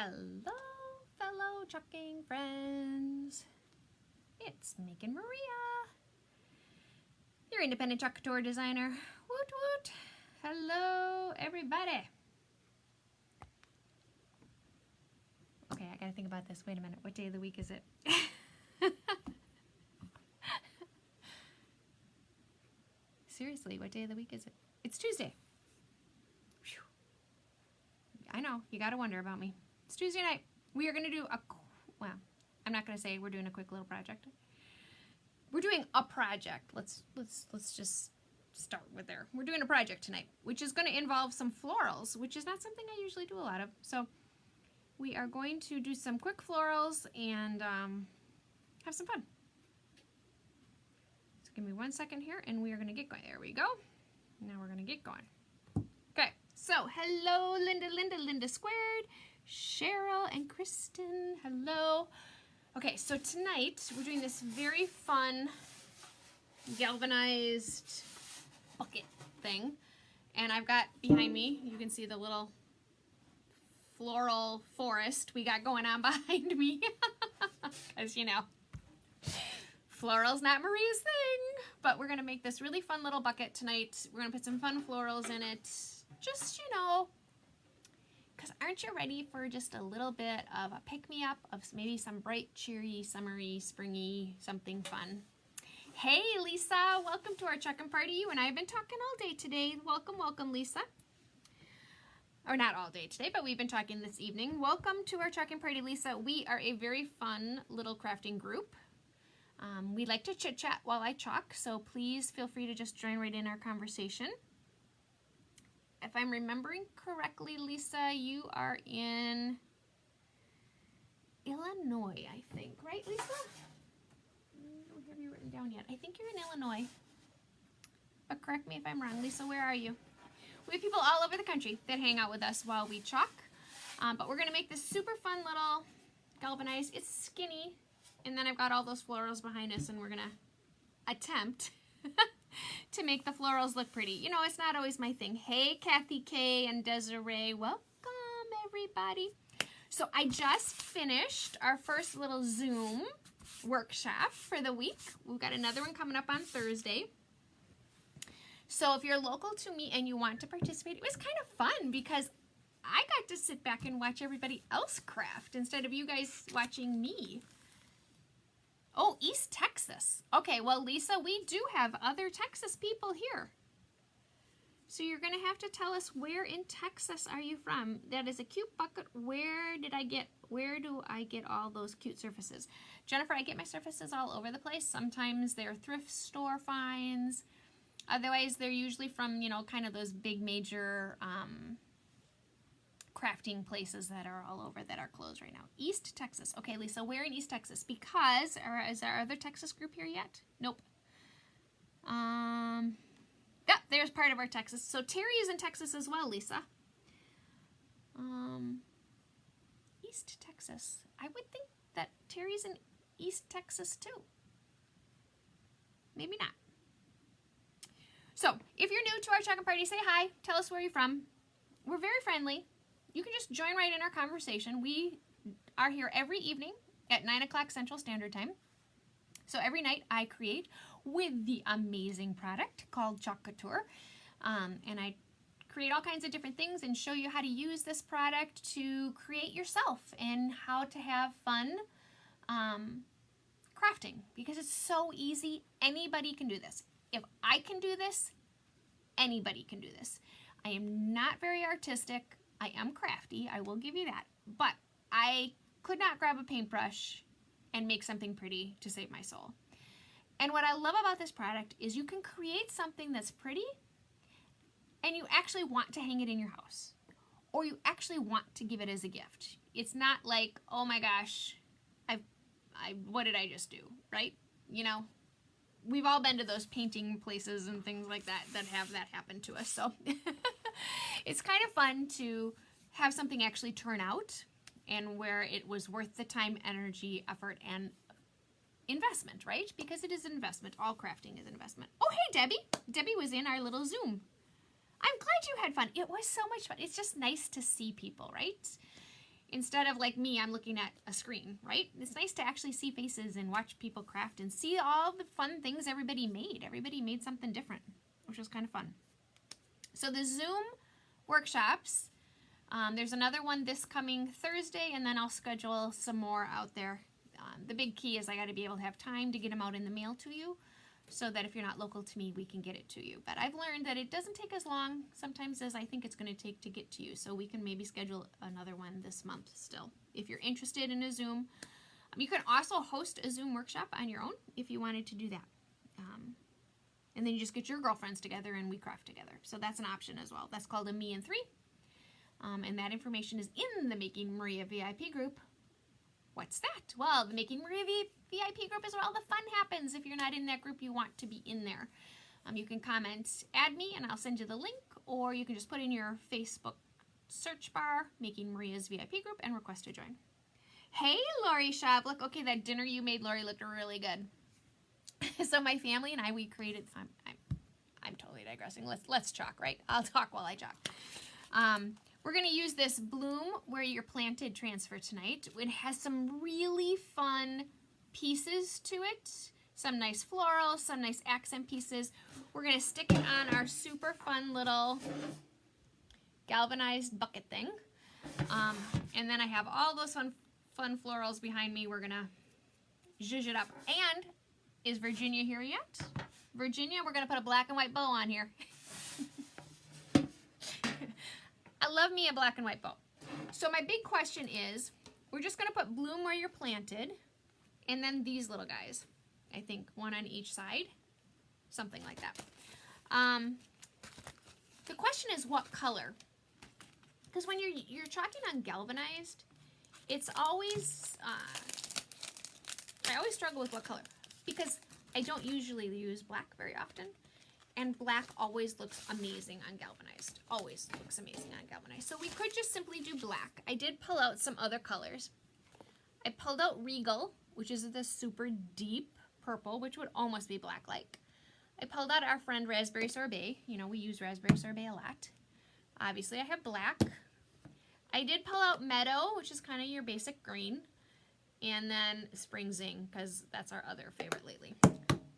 Hello, fellow trucking friends. It's Megan Maria, your independent Chalk Couture designer. Woot woot. Hello, everybody. Okay, I gotta think about this. Wait a minute. What day of the week is it? Seriously, what day of the week is it? It's Tuesday. Whew. I know, you gotta wonder about me. It's Tuesday night. We are gonna do well, I'm not gonna say we're doing a quick little project. We're doing a project. Let's just start with there. We're doing a project tonight, which is gonna involve some florals, which is not something I usually do a lot of. So we are going to do some quick florals and have some fun. So give me 1 second here and we are gonna get going. There we go. Now we're gonna get going. Okay, so hello Linda Squared, Cheryl and Kristen, hello. Okay, so tonight we're doing this very fun galvanized bucket thing. And I've got behind me, you can see the little floral forest we got going on behind me. Because, you know, floral's not Maria's thing. But we're going to make this really fun little bucket tonight. We're going to put some fun florals in it. Just, you know, because aren't you ready for just a little bit of a pick-me-up of maybe some bright, cheery, summery, springy, something fun. Hey, Lisa, welcome to our check-in party. You and I have been talking all day today. Welcome, welcome, Lisa. Or not all day today, but we've been talking this evening. Welcome to our check-in party, Lisa. We are a very fun little crafting group. We like to chit-chat while I chalk, so please feel free to just join right in our conversation. If I'm remembering correctly, Lisa, you are in Illinois, I think. Right, Lisa? I don't have you written down yet. I think you're in Illinois. But correct me if I'm wrong. Lisa, where are you? We have people all over the country that hang out with us while we chalk. But we're going to make this super fun little galvanized. It's skinny. And then I've got all those florals behind us, and we're going to attempt to make the florals look pretty. You know, it's not always my thing. Hey, Kathy K and Desiree. Welcome, everybody. So I just finished our first little Zoom workshop for the week. We've got another one coming up on Thursday. So if you're local to me and you want to participate, it was kind of fun because I got to sit back and watch everybody else craft instead of you guys watching me. Oh, East Texas. Okay, well, Lisa, we do have other Texas people here. So you're going to have to tell us, where in Texas are you from? That is a cute bucket. Where do I get all those cute surfaces? Jennifer, I get my surfaces all over the place. Sometimes they're thrift store finds. Otherwise, they're usually from, you know, kind of those big major crafting places that are all over that are closed right now. East Texas. Okay, Lisa, where in East Texas? Because, is our other Texas group here yet? Nope. Yep, there's part of our Texas. So Terry is in Texas as well, Lisa. East Texas. I would think that Terry's in East Texas too. Maybe not. So, if you're new to our check-in party, say hi. Tell us where you're from. We're very friendly. You can just join right in our conversation. We are here every evening at 9 o'clock Central Standard Time. So every night I create with the amazing product called Chalk Couture. And I create all kinds of different things and show you how to use this product to create yourself and how to have fun crafting. Because it's so easy. Anybody can do this. If I can do this, anybody can do this. I am not very artistic. I am crafty, I will give you that. But I could not grab a paintbrush and make something pretty to save my soul. And what I love about this product is you can create something that's pretty and you actually want to hang it in your house. Or you actually want to give it as a gift. It's not like, oh my gosh, what did I just do, right? You know? We've all been to those painting places and things like that that have that happen to us. So it's kind of fun to have something actually turn out and where it was worth the time, energy, effort, and investment, right? Because it is an investment. All crafting is an investment. Oh, hey, Debbie. Debbie was in our little Zoom. I'm glad you had fun. It was so much fun. It's just nice to see people, right? Instead of like me, I'm looking at a screen, right? It's nice to actually see faces and watch people craft and see all the fun things everybody made. Everybody made something different, which was kind of fun. So the Zoom workshops, there's another one this coming Thursday, and then I'll schedule some more out there. The big key is I got to be able to have time to get them out in the mail to you, so that if you're not local to me, we can get it to you. But I've learned that it doesn't take as long sometimes as I think it's going to take to get to you. So we can maybe schedule another one this month still. If you're interested in a Zoom, you can also host a Zoom workshop on your own if you wanted to do that. And then you just get your girlfriends together and we craft together. So that's an option as well. That's called a Me and Three. And that information is in the Making Maria VIP group. What's that? Well, the Making Maria VIP group is where all the fun happens. If you're not in that group, you want to be in there. You can comment, add me, and I'll send you the link, or you can just put in your Facebook search bar, Making Maria's VIP group, and request to join. Hey, Lori Schaub. Look, okay, that dinner you made, Lori, looked really good. So my family and I, we created, I'm totally digressing. Let's chalk, right? I'll talk while I chalk. We're going to use this Bloom Where You're Planted transfer tonight. It has some really fun pieces to it. Some nice florals, some nice accent pieces. We're going to stick it on our super fun little galvanized bucket thing. And then I have all those fun florals behind me. We're going to zhuzh it up. And is Virginia here yet? Virginia, we're going to put a black and white bow on here. I love me a black and white bow. So my big question is, we're just going to put Bloom Where You're Planted, and then these little guys. I think one on each side, something like that. The question is what color? Because when you're chalking on galvanized, it's always, I always struggle with what color, because I don't usually use black very often. And black always looks amazing on galvanized. Always looks amazing on galvanized. So we could just simply do black. I did pull out some other colors. I pulled out Regal, which is the super deep purple, which would almost be black-like. I pulled out our friend Raspberry Sorbet. You know, we use Raspberry Sorbet a lot. Obviously, I have black. I did pull out Meadow, which is kind of your basic green. And then Spring Zing, because that's our other favorite lately.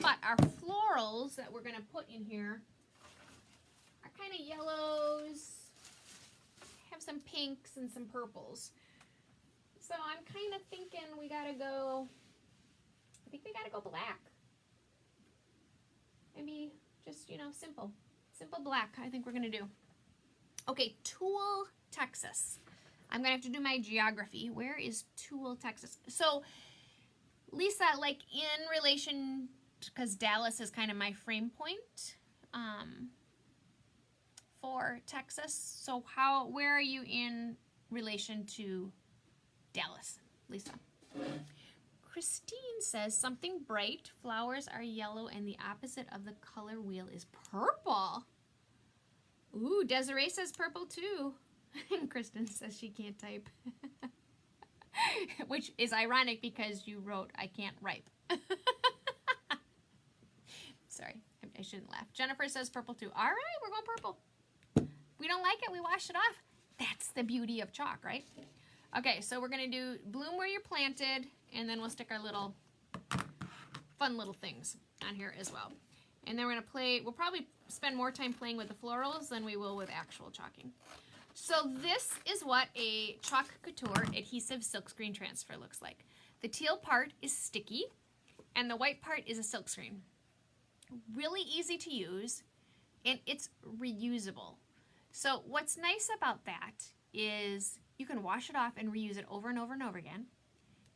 But our florals that we're going to put in here are kind of yellows, have some pinks and some purples. So I'm kind of thinking we got to go, I think we got to go black. Maybe just, you know, simple black I think we're going to do. Okay, Toole, Texas. I'm going to have to do my geography. Where is Toole, Texas? So Lisa, like in relation, because Dallas is kind of my frame point for Texas. So where are you in relation to Dallas, Lisa? Christine says something bright. Flowers are yellow and the opposite of the color wheel is purple. Ooh, Desiree says purple too. And Kristen says she can't type. Which is ironic because you wrote, I can't ripe. Sorry, I shouldn't laugh. Jennifer says purple too. All right, we're going purple. We don't like it, we wash it off. That's the beauty of chalk, right? Okay, so we're going to do Bloom Where You're Planted, and then we'll stick our little fun little things on here as well. And then we're going to play, we'll probably spend more time playing with the florals than we will with actual chalking. So this is what a Chalk Couture adhesive silkscreen transfer looks like. The teal part is sticky, and the white part is a silkscreen. Really easy to use, and it's reusable. So what's nice about that is you can wash it off and reuse it over and over and over again.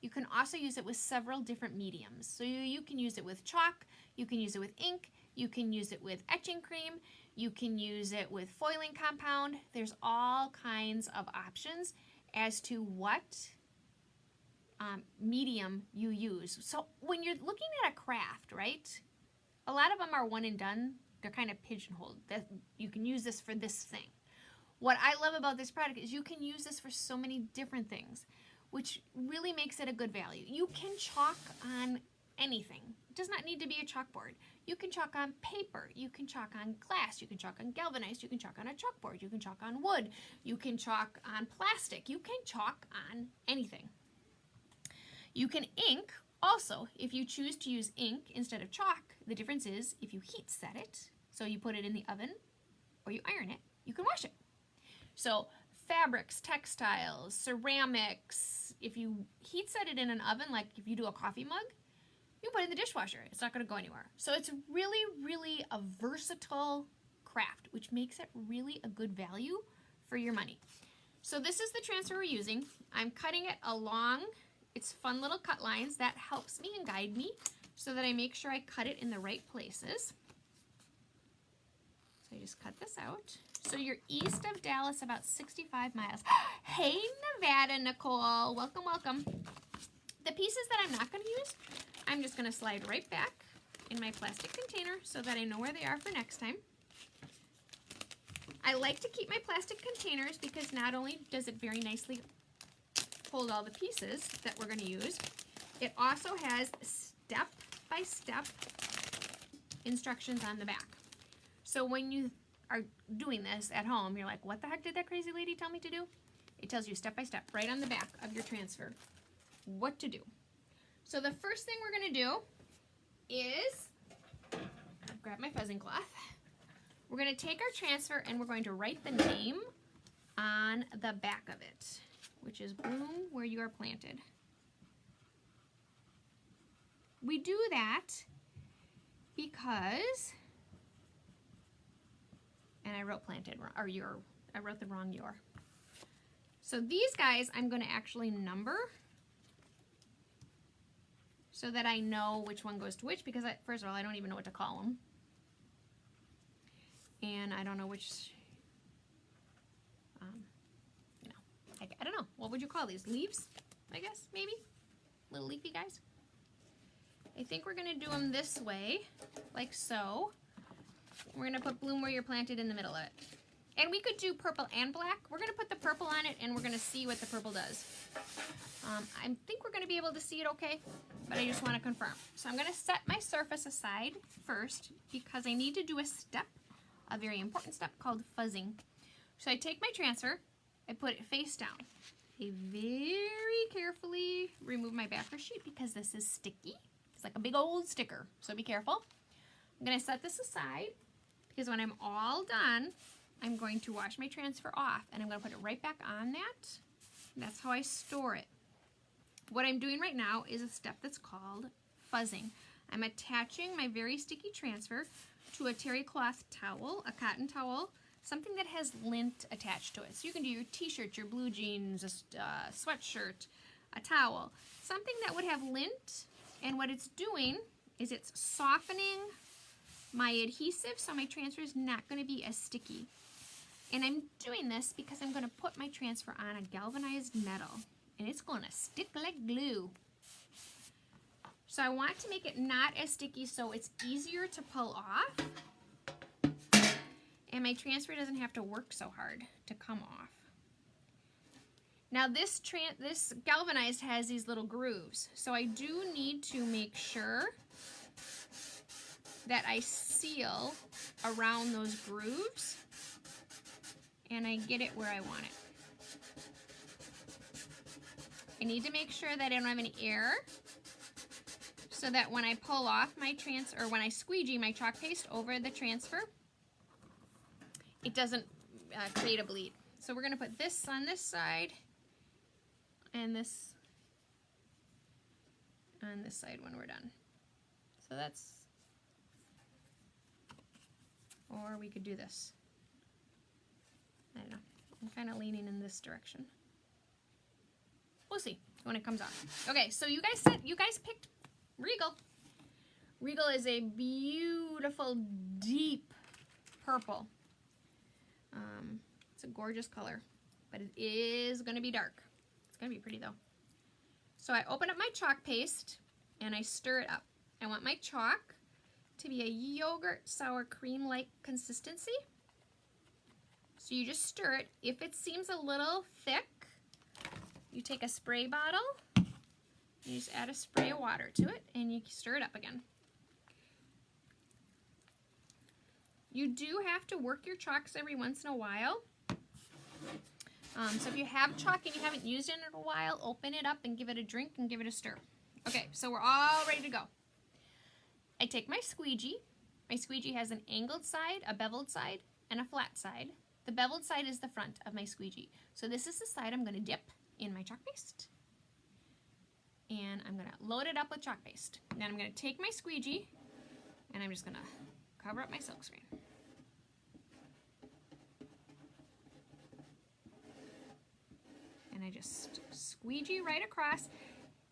You can also use it with several different mediums. So you can use it with chalk, you can use it with ink, you can use it with etching cream, you can use it with foiling compound. There's all kinds of options as to what medium you use. So when you're looking at a craft, right, a lot of them are one and done. They're kind of pigeonholed. That you can use this for this thing. What I love about this product is you can use this for so many different things, which really makes it a good value. You can chalk on anything. It does not need to be a chalkboard. You can chalk on paper, you can chalk on glass, you can chalk on galvanized, you can chalk on a chalkboard, you can chalk on wood, you can chalk on plastic, you can chalk on anything. You can ink also. If you choose to use ink instead of chalk, the difference is if you heat set it, so you put it in the oven or you iron it, you can wash it. So fabrics, textiles, ceramics, if you heat set it in an oven, like if you do a coffee mug, you put it in the dishwasher. It's not going to go anywhere. So it's really, really a versatile craft, which makes it really a good value for your money. So this is the transfer we're using. I'm cutting it along its fun little cut lines. That helps me and guide me so that I make sure I cut it in the right places. So I just cut this out. So you're east of Dallas about 65 miles. Hey, Nevada, Nicole. Welcome, welcome. The pieces that I'm not going to use, I'm just going to slide right back in my plastic container so that I know where they are for next time. I like to keep my plastic containers because not only does it very nicely hold all the pieces that we're going to use, it also has step-by-step instructions on the back. So when you are doing this at home, you're like, what the heck did that crazy lady tell me to do? It tells you step-by-step right on the back of your transfer what to do. So the first thing we're going to do is, grab my fuzzing cloth, we're going to take our transfer and we're going to write the name on the back of it, which is bloom where you are planted. We do that because, and I wrote planted, or your, I wrote the wrong your. So these guys I'm going to actually number so that I know which one goes to which, because first of all, I don't even know what to call them. And I don't know which, you know, I don't know. What would you call these? Leaves, I guess, maybe? Little leafy guys. I think we're going to do them this way, like so. We're going to put bloom where you're planted in the middle of it. And we could do purple and black. We're going to put the purple on it, and we're going to see what the purple does. I think we're going to be able to see it okay, but I just want to confirm. So I'm going to set my surface aside first because I need to do a step, a very important step called fuzzing. So I take my transfer, I put it face down. I very carefully remove my backer sheet because this is sticky. It's like a big old sticker, so be careful. I'm going to set this aside because when I'm all done, I'm going to wash my transfer off and I'm going to put it right back on that. That's how I store it. What I'm doing right now is a step that's called fuzzing. I'm attaching my very sticky transfer to a terry cloth towel, a cotton towel, something that has lint attached to it. So you can do your t-shirt, your blue jeans, a sweatshirt, a towel, something that would have lint. And what it's doing is it's softening my adhesive so my transfer is not going to be as sticky. And I'm doing this because I'm going to put my transfer on a galvanized metal and it's going to stick like glue. So I want to make it not as sticky so it's easier to pull off and my transfer doesn't have to work so hard to come off. Now this galvanized has these little grooves, so I do need to make sure that I seal around those grooves and I get it where I want it. I need to make sure that I don't have any air so that when I pull off my transfer, or when I squeegee my chalk paste over the transfer, it doesn't create a bleed. So we're going to put this on this side and this on this side when we're done. So that's, or we could do this. I don't know. I'm kind of leaning in this direction. We'll see when it comes off. Okay, so you guys picked Regal. Regal is a beautiful, deep purple. It's a gorgeous color, but it is going to be dark. It's going to be pretty though. So I open up my chalk paste and I stir it up. I want my chalk to be a yogurt sour cream-like consistency. So you just stir it. If it seems a little thick, you take a spray bottle, you just add a spray of water to it, and you stir it up again. You do have to work your chalks every once in a while. So if you have chalk and you haven't used it in a while, open it up and give it a drink and give it a stir. Okay, so we're all ready to go. I take my squeegee. My squeegee has an angled side, a beveled side, and a flat side. The beveled side is the front of my squeegee. So this is the side I'm going to dip in my chalk paste. And I'm going to load it up with chalk paste. Then I'm going to take my squeegee and I'm just going to cover up my silk screen. And I just squeegee right across,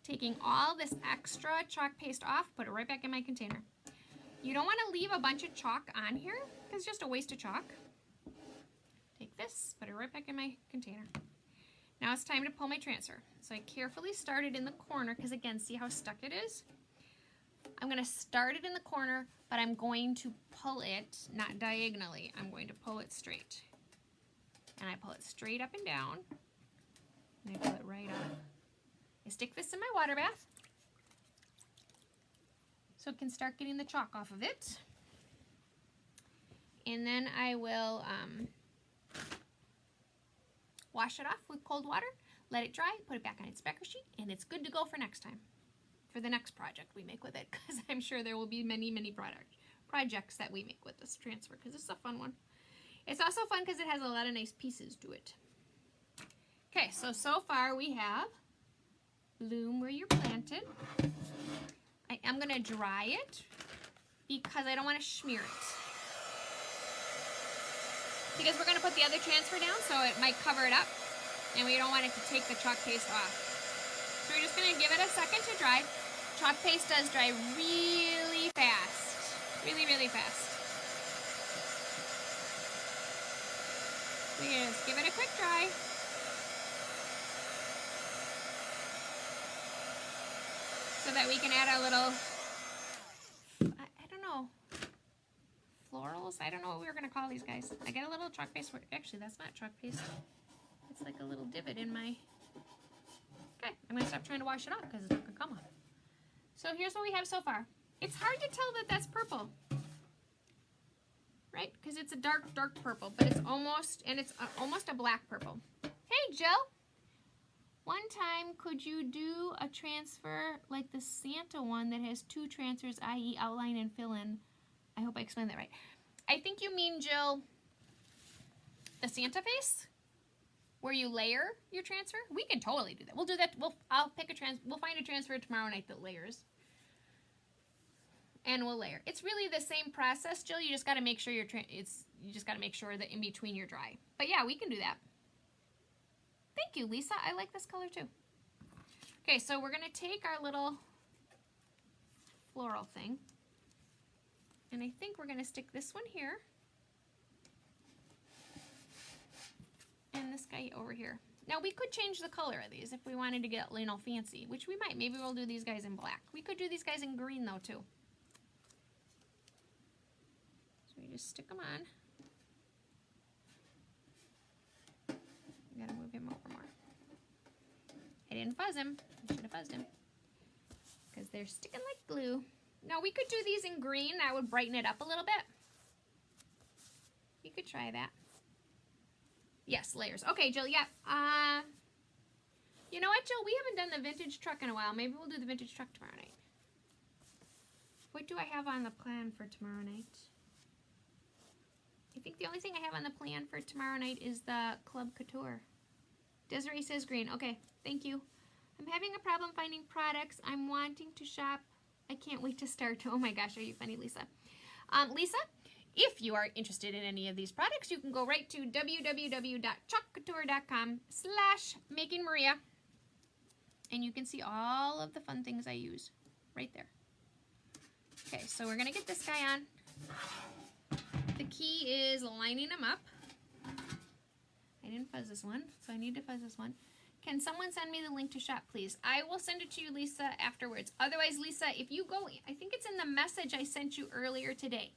taking all this extra chalk paste off, put it right back in my container. You don't want to leave a bunch of chalk on here because it's just a waste of chalk. Take this, put it right back in my container. Now it's time to pull my transfer. So I carefully start it in the corner because again, see how stuck it is? I'm going to start it in the corner, but I'm going to pull it, not diagonally, I'm going to pull it straight. And I pull it straight up and down. And I pull it right up. I stick this in my water bath so it can start getting the chalk off of it. And then I will wash it off with cold water, let it dry, put it back on its specker sheet, and it's good to go for next time, for the next project we make with it, because I'm sure there will be many, many projects that we make with this transfer, because it's a fun one. It's also fun because it has a lot of nice pieces to it. Okay, so far we have bloom where you're planted. I am going to dry it because I don't want to smear it. Because we're going to put the other transfer down, so it might cover it up, and we don't want it to take the chalk paste off. So we're just going to give it a second to dry. Chalk paste does dry really fast. Really, really fast. We just give it a quick dry. So that we can add our little, I don't know, florals? I don't know what we were going to call these guys. I get a little chalk paste. Actually, that's not chalk paste. It's like a little divot in my, okay, I'm going to stop trying to wash it off because it's not going to come off. So here's what we have so far. It's hard to tell that that's purple, right? Because it's a dark, dark purple, but it's almost, and it's almost a black purple. Hey, Jill. One time, could you do a transfer like the Santa one that has two transfers, i.e. outline and fill in? I hope I explained that right. I think you mean, Jill, the Santa face, where you layer your transfer. We can totally do that. We'll do that. I'll pick a we'll find a transfer tomorrow night that layers, and we'll layer. It's really the same process, Jill. You just got to make sure you just got to make sure that in between you're dry. But yeah, we can do that. Thank you, Lisa. I like this color too. Okay, so we're going to take our little floral thing, and I think we're going to stick this one here and this guy over here. Now, we could change the color of these if we wanted to get, you know, fancy, which we might. Maybe we'll do these guys in black. We could do these guys in green, though, too. So we just stick them on. Gotta move him over more. I didn't fuzz him. I should have fuzzed him. Because they're sticking like glue. Now we could do these in green. That would brighten it up a little bit. You could try that. Yes, layers. Okay, Jill, yeah. You know what, Jill? We haven't done the vintage truck in a while. Maybe we'll do the vintage truck tomorrow night. What do I have on the plan for tomorrow night? I think the only thing I have on the plan for tomorrow night is the Chalk Couture. Desiree says green. Okay, thank you. I'm having a problem finding products. I'm wanting to shop. I can't wait to start. Oh my gosh, are you funny, Lisa? Lisa, if you are interested in any of these products, you can go right to www.chalkcouture.com/makingmaria, and you can see all of the fun things I use right there. Okay, so we're going to get this guy on. The key is lining them up. I didn't fuzz this one, so I need to fuzz this one. Can someone send me the link to shop, please? I will send it to you, Lisa, afterwards. Otherwise, Lisa, if you go, I think it's in the message I sent you earlier today.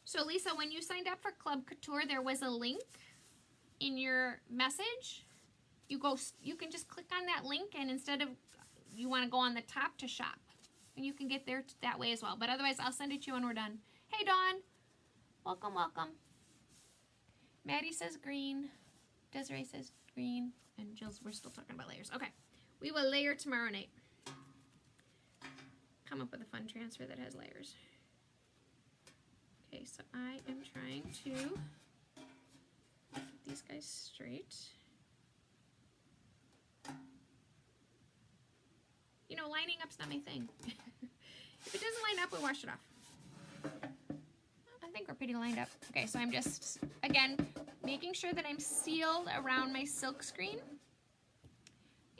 So, Lisa, when you signed up for Chalk Couture, there was a link in your message. You can just click on that link, and instead of, you want to go on the top to shop. And you can get there that way as well. But otherwise, I'll send it to you when we're done. Hey, Dawn. Welcome, welcome. Maddie says green. Desiree says green. And Jill's, we're still talking about layers. Okay. We will layer tomorrow night. Come up with a fun transfer that has layers. Okay, so I am trying to get these guys straight. You know, lining up's not my thing. If it doesn't line up, we wash it off. I think we're pretty lined up. Okay, so I'm just, again, making sure that I'm sealed around my silk screen.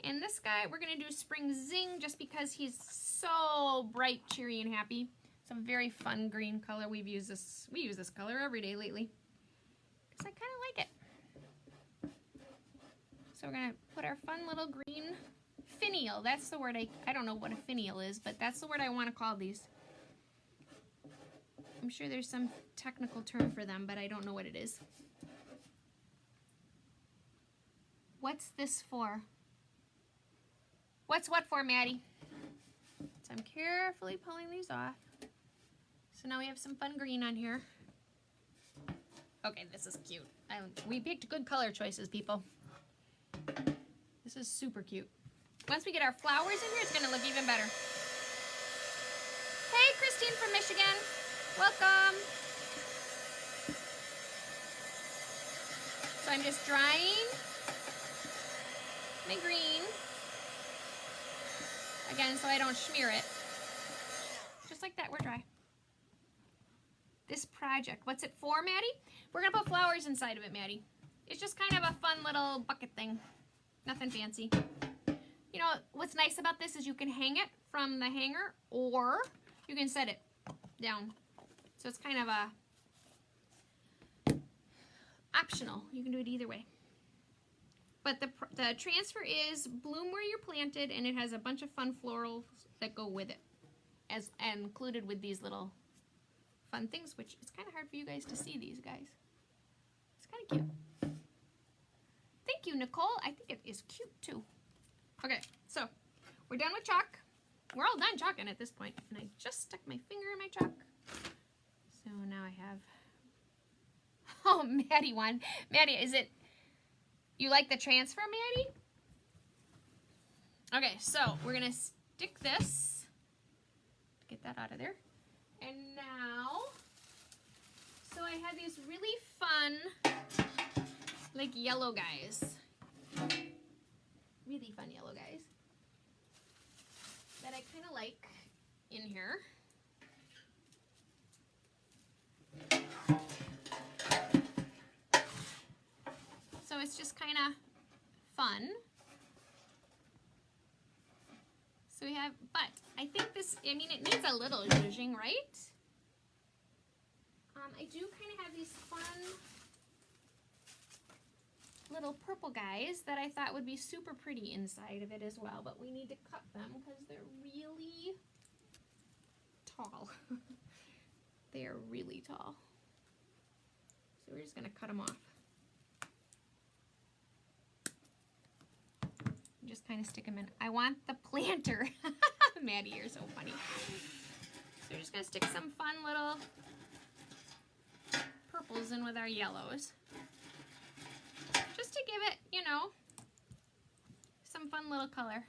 And this guy, we're gonna do Spring Zing just because he's so bright, cheery, and happy. It's a very fun green color. We use this color every day lately because I kind of like it. So we're gonna put our fun little green finial. That's the word I don't know what a finial is, but that's the word I want to call these. I'm sure there's some technical term for them, but I don't know what it is. What's this for? What's what for, Maddie? So I'm carefully pulling these off. So now we have some fun green on here. Okay, this is cute. We picked good color choices, people. This is super cute. Once we get our flowers in here, it's gonna look even better. Hey, Christine from Michigan. Welcome. So I'm just drying my green. Again, so I don't smear it. Just like that, we're dry. This project, what's it for, Maddie? We're gonna put flowers inside of it, Maddie. It's just kind of a fun little bucket thing. Nothing fancy. You know, what's nice about this is you can hang it from the hanger or you can set it down. So it's kind of a optional. You can do it either way. But the transfer is bloom where you're planted, and it has a bunch of fun florals that go with it, as included with these little fun things, which it's kind of hard for you guys to see these guys. It's kind of cute. Thank you, Nicole. I think it is cute too. Okay, so we're done with chalk. We're all done chalking at this point, and I just stuck my finger in my chalk. So now I have. Oh, Maddie won. Maddie, is it? You like the transfer, Maddie? Okay, so we're gonna stick this. Get that out of there. And now, so I have these really fun, like yellow guys. Really fun yellow guys that I kind of like in here. So it's just kind of fun. So we have, but I think this, I mean, it needs a little zhuzhing, right? I do kind of have these fun little purple guys that I thought would be super pretty inside of it as well, but we need to cut them because they're really tall. They are really tall. So we're just going to cut them off. Just kind of stick them in. I want the planter. Maddie, you're so funny. So we're just going to stick some fun little purples in with our yellows. Just to give it, you know, some fun little color.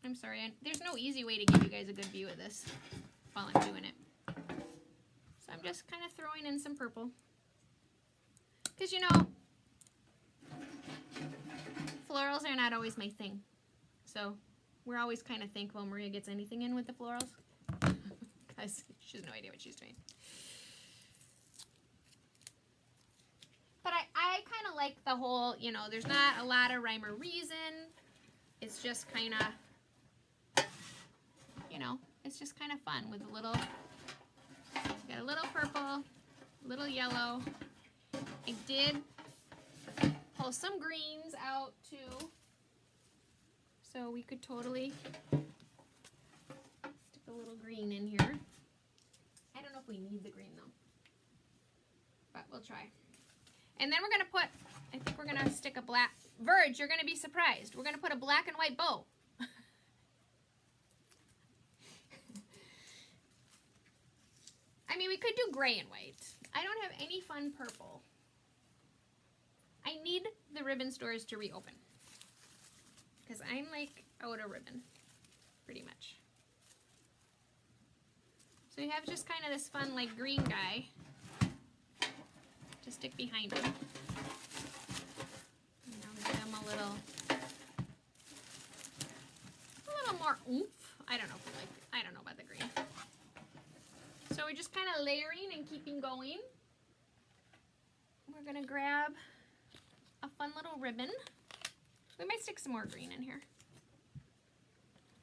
I'm sorry, there's no easy way to give you guys a good view of this while I'm doing it. So I'm just kind of throwing in some purple. Because, you know, florals are not always my thing. So we're always kind of thankful Maria gets anything in with the florals. Because she has no idea what she's doing. But I kind of like the whole, you know, there's not a lot of rhyme or reason. It's just kind of, you know, it's just kind of fun with a little, got a little purple, a little yellow. I did pull some greens out too. So we could totally stick a little green in here. I don't know if we need the green though, but we'll try. And then we're going to put, I think we're going to stick a black, Verge, you're going to be surprised. We're going to put a black and white bow. could do gray and white. I don't have any fun purple. I need the ribbon stores to reopen. Because I'm like out of ribbon, pretty much. So you have just kind of this fun like green guy to stick behind him. You know, give him a little more oomph. I don't know if you like, I don't know about the green. So we're just kind of layering and keeping going. We're gonna grab a fun little ribbon. We might stick some more green in here.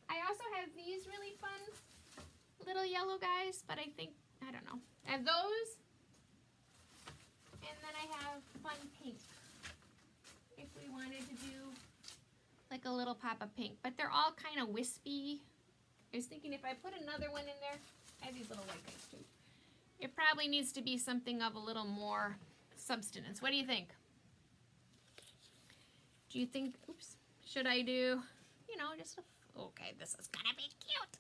I also have these really fun little yellow guys, but I think, I don't know. I have those, and then I have fun pink. If we wanted to do like a little pop of pink, but they're all kind of wispy. I was thinking if I put another one in there, I have these little white guys too. It probably needs to be something of a little more substance. What do you think? Do you think, oops, should I do, you know, just a, okay, this is gonna be cute.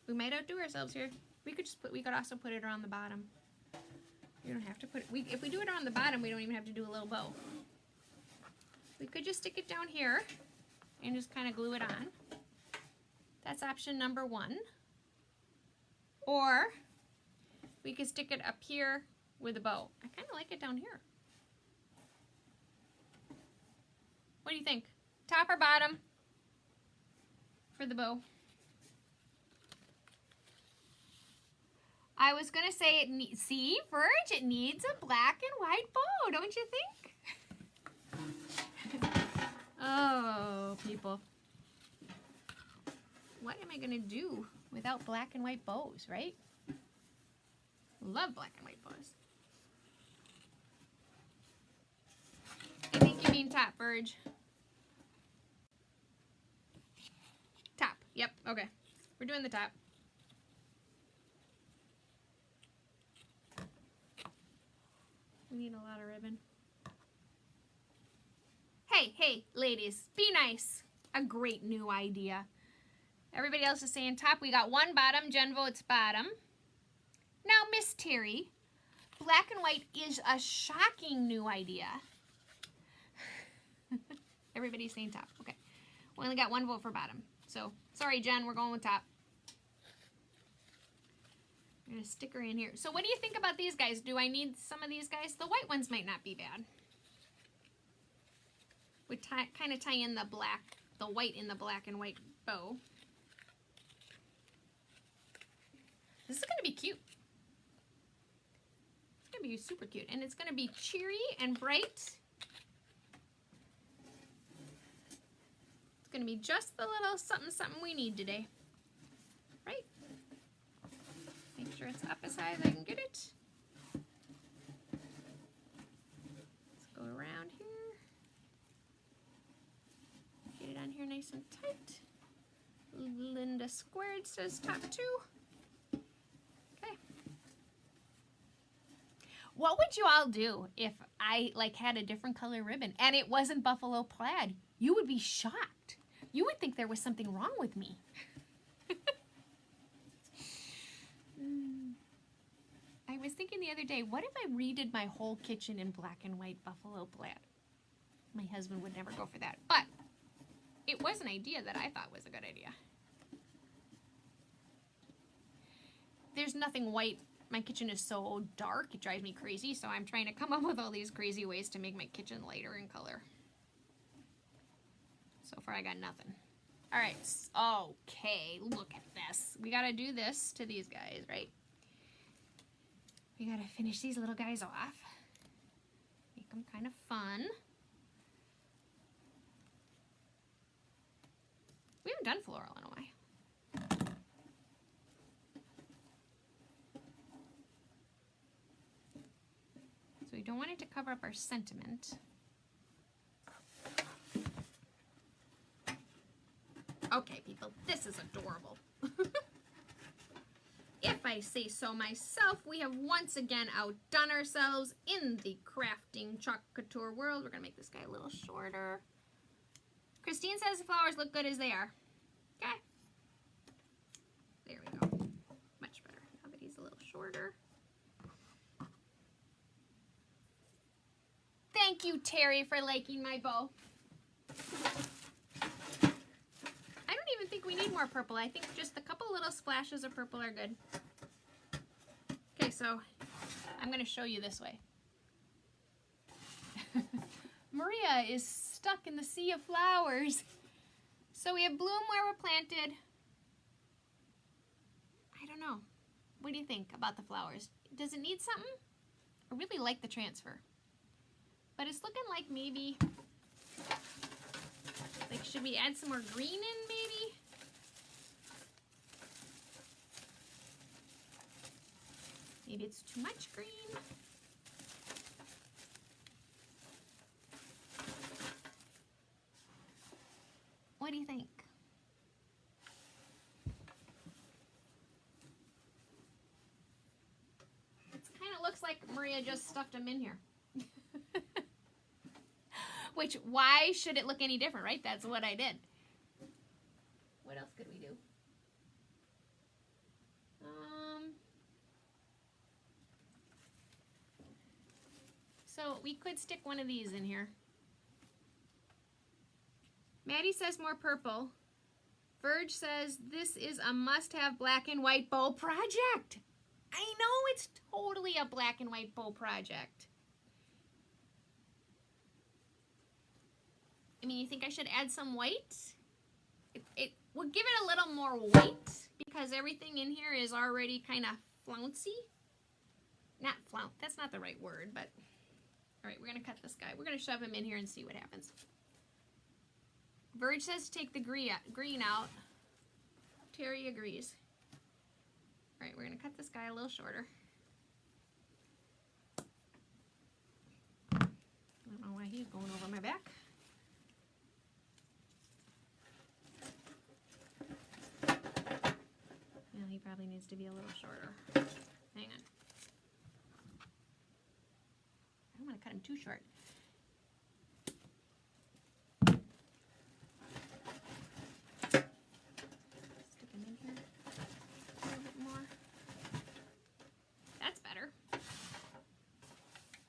We might outdo ourselves here. We could just put, we could also put it around the bottom. You don't have to put it, if we do it on the bottom, we don't even have to do a little bow. We could just stick it down here and just kind of glue it on. That's option number one. Or we could stick it up here with a bow. I kind of like it down here. What do you think? Top or bottom for the bow? I was gonna say it needs, see, Verge, it needs a black and white bow, don't you think? Oh, people. What am I gonna do without black and white bows, right? Love black and white bows. I think you mean top, Verge. Top, yep, okay. We're doing the top. We need a lot of ribbon. Hey, hey, ladies, be nice. A great new idea. Everybody else is saying top. We got one bottom. Jen votes bottom. Now, Miss Terry, black and white is a shocking new idea. Everybody's saying top. Okay. We only got one vote for bottom. So, sorry, Jen, we're going with top. I'm going to stick her in here. So what do you think about these guys? Do I need some of these guys? The white ones might not be bad. We kind of tie in the black, the white in the black and white bow. This is going to be cute. It's going to be super cute. And it's going to be cheery and bright. It's going to be just the little something something we need today. Right? Make sure it's up as high as I can get it. Let's go around here. Get it on here nice and tight. Linda Squared says top two. Okay. What would you all do if I like had a different color ribbon and it wasn't buffalo plaid? You would be shocked. You would think there was something wrong with me. I was thinking the other day, what if I redid my whole kitchen in black and white buffalo plaid? My husband would never go for that, but it was an idea that I thought was a good idea. There's nothing white. My kitchen is so dark, it drives me crazy, so I'm trying to come up with all these crazy ways to make my kitchen lighter in color. So far I got nothing. All right, okay, look at this. We gotta do this to these guys, right? We gotta finish these little guys off. Make them kind of fun. We haven't done floral in a while. So we don't want it to cover up our sentiment. Okay, people, this is adorable. If I say so myself, we have once again outdone ourselves in the crafting Chalk Couture world. We're going to make this guy a little shorter. Christine says the flowers look good as they are. Okay. There we go. Much better now that he's a little shorter. Thank you, Terry, for liking my bow. I don't even think we need more purple. I think just a couple little splashes of purple are good. Okay, so I'm going to show you this way. Maria is stuck in the sea of flowers. So we have bloom where we're planted. I don't know. What do you think about the flowers? Does it need something? I really like the transfer. But it's looking like maybe, like, should we add some more green in maybe? Maybe it's too much green. What do you think? It kind of looks like Maria just stuffed them in here. Which, why should it look any different, right? That's what I did. What else could we do? So we could stick one of these in here. Maddie says more purple. Verge says this is a must-have black and white bow project. I know it's totally a black and white bow project. I mean, you think I should add some white? It will give it a little more white because everything in here is already kind of flouncy. Not flounce, that's not the right word, but all right, we're going to cut this guy. We're going to shove him in here and see what happens. Verge says to take the green out. Terry agrees. All right, we're going to cut this guy a little shorter. I don't know why he's going over my back. Well, he probably needs to be a little shorter. Hang on. I don't want to cut him too short. Stick him in here a little bit more. That's better.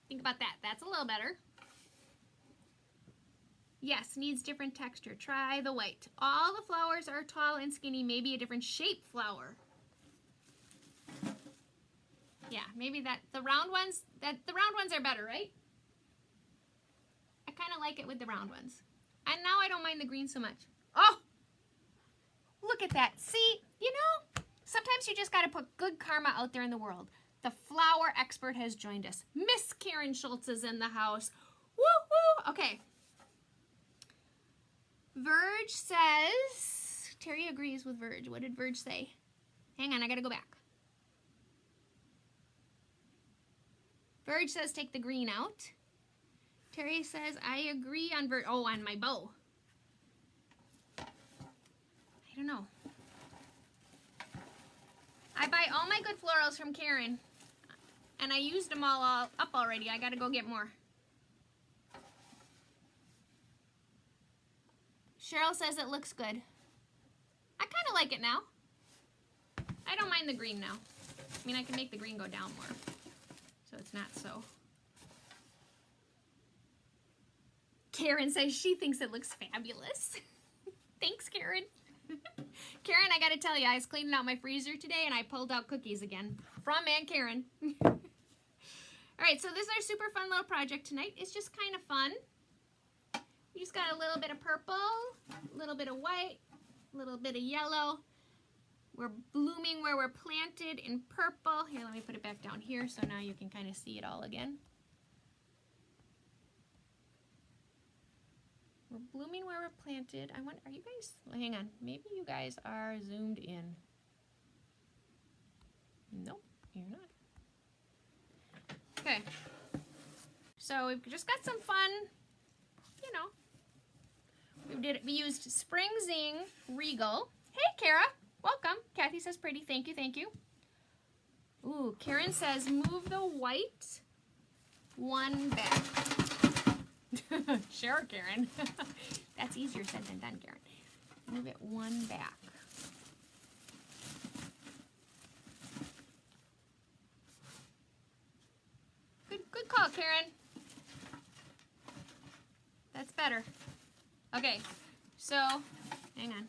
Think about that. That's a little better. Yes, needs different texture. Try the white. All the flowers are tall and skinny, maybe a different shape flower. Yeah, maybe the round ones are better, right? I kind of like it with the round ones. And now I don't mind the green so much. Oh! Look at that. See, you know, sometimes you just got to put good karma out there in the world. The flower expert has joined us. Miss Karen Schultz is in the house. Woo woo! Okay. Verge says, Terry agrees with Verge. What did Verge say? Hang on, I gotta go back. Verge says take the green out. Terry says, I agree on Verge. Oh, on my bow. I don't know. I buy all my good florals from Karen. And I used them all up already. I gotta go get more. Cheryl says it looks good. I kind of like it now. I don't mind the green now. I mean, I can make the green go down more. So it's not so. Karen says she thinks it looks fabulous. Thanks, Karen. Karen, I gotta tell you, I was cleaning out my freezer today and I pulled out cookies again. From Aunt Karen. Alright, so this is our super fun little project tonight. It's just kind of fun. We just got a little bit of purple, a little bit of white, a little bit of yellow. We're blooming where we're planted in purple. Here, let me put it back down here so now you can kind of see it all again. We're blooming where we're planted. I wonder, are you guys, well, hang on, maybe you guys are zoomed in. Nope, you're not. Okay, so we've just got some fun, you know. We used Spring Zing Regal. Hey, Kara, welcome. Kathy says pretty. Thank you, thank you. Ooh, Karen says move the white one back. Sure, Karen. That's easier said than done, Karen. Move it one back. call, Karen. That's better. Okay, so hang on.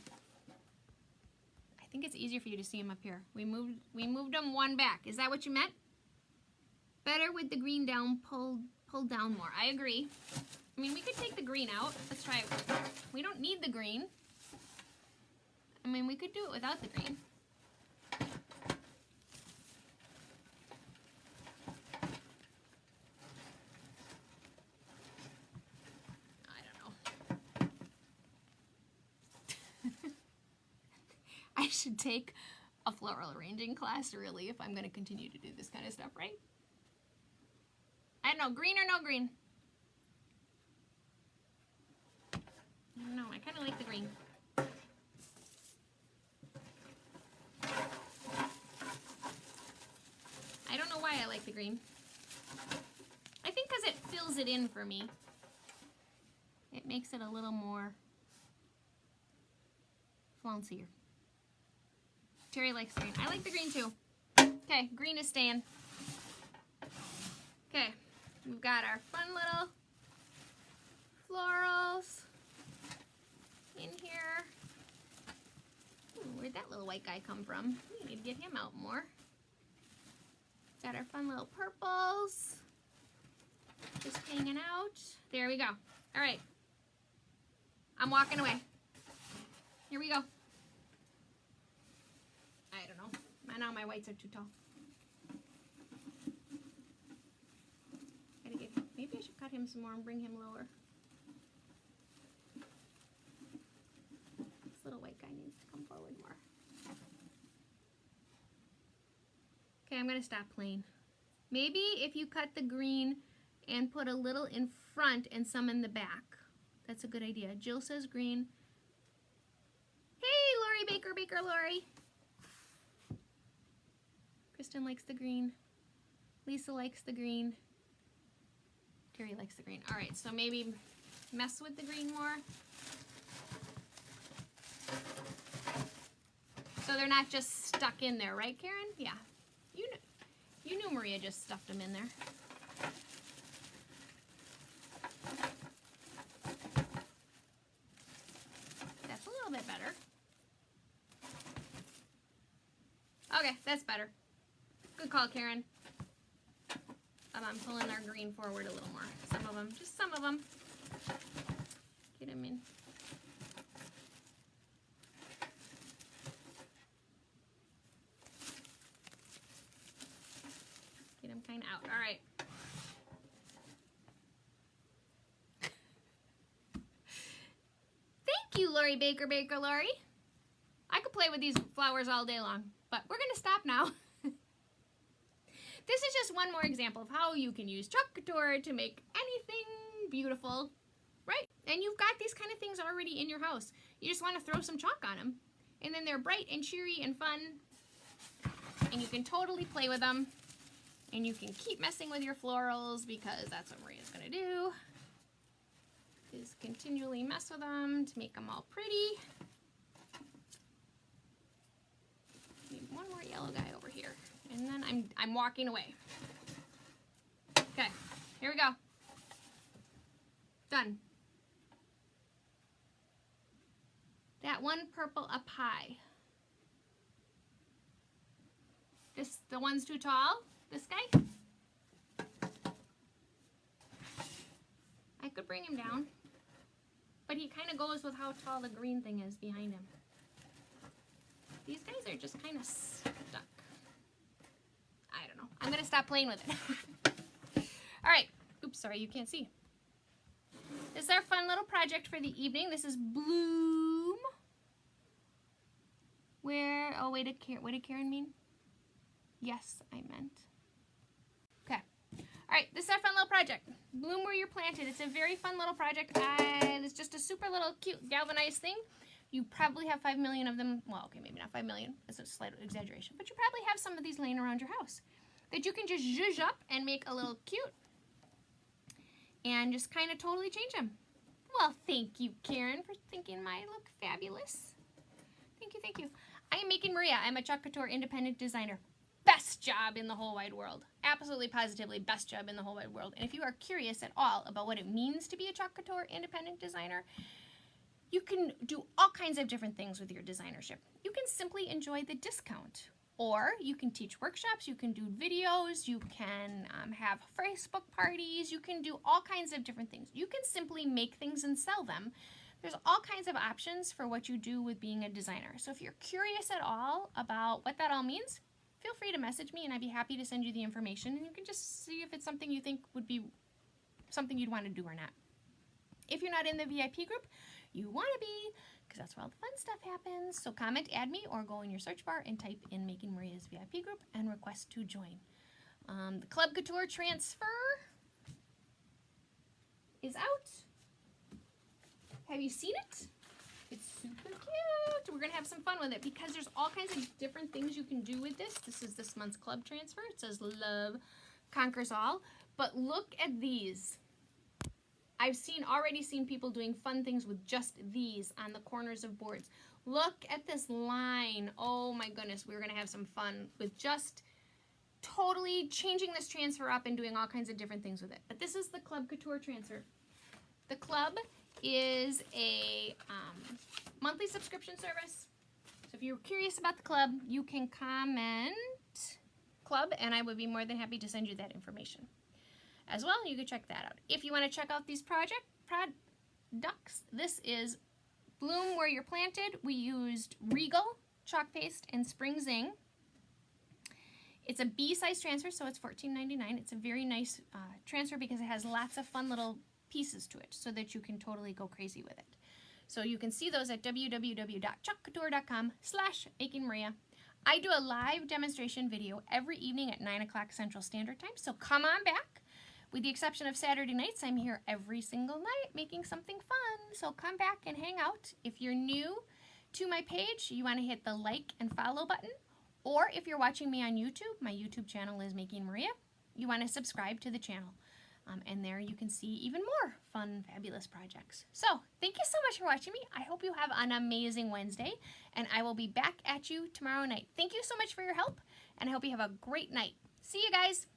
I think it's easier for you to see them up here. We moved them one back. Is that what you meant? Better with the green down, pulled down more. I agree. I mean, we could take the green out. Let's try it. We don't need the green. I mean, we could do it without the green. I don't know. I should take a floral arranging class, really, if I'm going to continue to do this kind of stuff, right? I don't know, green or no green? I don't know, I kind of like the green. I don't know why I like the green. I think because it fills it in for me. It makes it a little more flouncier. Terry likes green. I like the green too. Okay, green is staying. Okay, we've got our fun little florals in here. Ooh, where'd that little white guy come from? We need to get him out more. Got our fun little purples. Just hanging out. There we go. All right. I'm walking away. Here we go. I don't know. Now my whites are too tall. Maybe I should cut him some more and bring him lower. This little white guy needs to come forward more. Okay, I'm going to stop playing. Maybe if you cut the green and put a little in front and some in the back. That's a good idea. Jill says green. Hey, Lori Baker, Lori. Kristen likes the green. Lisa likes the green. Terry likes the green. All right, so maybe mess with the green more. So they're not just stuck in there, right, Karen? Yeah. You knew Maria just stuffed them in there. That's a little bit better. Okay, that's better. Good call, Karen. I'm pulling our green forward a little more. Some of them, just some of them. Get them in. Get them kind of out. All right. Thank you, Lori Baker, Lori. I could play with these flowers all day long, but we're going to stop now. This is just one more example of how you can use Chalk Couture to make anything beautiful, right? And you've got these kind of things already in your house. You just want to throw some chalk on them, and then they're bright and cheery and fun, and you can totally play with them, and you can keep messing with your florals because that's what Maria's going to do, is continually mess with them to make them all pretty. Need one more yellow guy over here. And then I'm walking away. Okay, here we go. Done. That one purple up high. The one's too tall? This guy? I could bring him down. But he kind of goes with how tall the green thing is behind him. These guys are just kind of stuck. I don't know. I'm going to stop playing with it. All right. Oops, sorry, you can't see. This is our fun little project for the evening. This is Bloom. Where, oh, what did Karen mean? Yes, I meant. Okay. All right, this is our fun little project. Bloom where you're planted. It's a very fun little project. It's just a super little cute galvanized thing. You probably have 5 million of them. Well, okay, maybe not 5 million. That's a slight exaggeration. But you probably have some of these laying around your house that you can just zhuzh up and make a little cute and just kind of totally change them. Well, thank you, Karen, for thinking mine look fabulous. Thank you, thank you. I am making Maria. I'm a Chalk Couture independent designer. best job in the whole wide world. Absolutely, positively, best job in the whole wide world. And if you are curious at all about what it means to be a Chalk Couture independent designer, you can do all kinds of different things with your designership. You can simply enjoy the discount, or you can teach workshops, you can do videos, you can have Facebook parties, you can do all kinds of different things. You can simply make things and sell them. There's all kinds of options for what you do with being a designer. So if you're curious at all about what that all means, feel free to message me and I'd be happy to send you the information, and you can just see if it's something you think would be something you'd want to do or not. If you're not in the VIP group, you want to be, because that's where all the fun stuff happens. So comment, add me, or go in your search bar and type in Making Maria's VIP group and request to join. The Club Couture transfer is out. Have you seen it? It's super cute. We're going to have some fun with it because there's all kinds of different things you can do with this. This is this month's club transfer. It says love conquers all. But look at these. I've already seen people doing fun things with just these on the corners of boards. Look at this line. Oh my goodness, we're gonna have some fun with just totally changing this transfer up and doing all kinds of different things with it. But this is the Club Couture transfer. The club is a monthly subscription service. So if you're curious about the club, you can comment club and I would be more than happy to send you that information. As well, you can check that out. If you want to check out these products, this is Bloom Where You're Planted. We used Regal chalk paste and Spring Zing. It's a B-size transfer, so it's $14.99. It's a very nice transfer because it has lots of fun little pieces to it so that you can totally go crazy with it. So you can see those at www.chalkcouture.com/makingmaria. I do a live demonstration video every evening at 9 o'clock Central Standard Time, so come on back. With the exception of Saturday nights, I'm here every single night making something fun. So come back and hang out. If you're new to my page, you want to hit the like and follow button. Or if you're watching me on YouTube, my YouTube channel is Making Maria, you want to subscribe to the channel. And there you can see even more fun, fabulous projects. So thank you so much for watching me. I hope you have an amazing Wednesday, and I will be back at you tomorrow night. Thank you so much for your help, and I hope you have a great night. See you guys.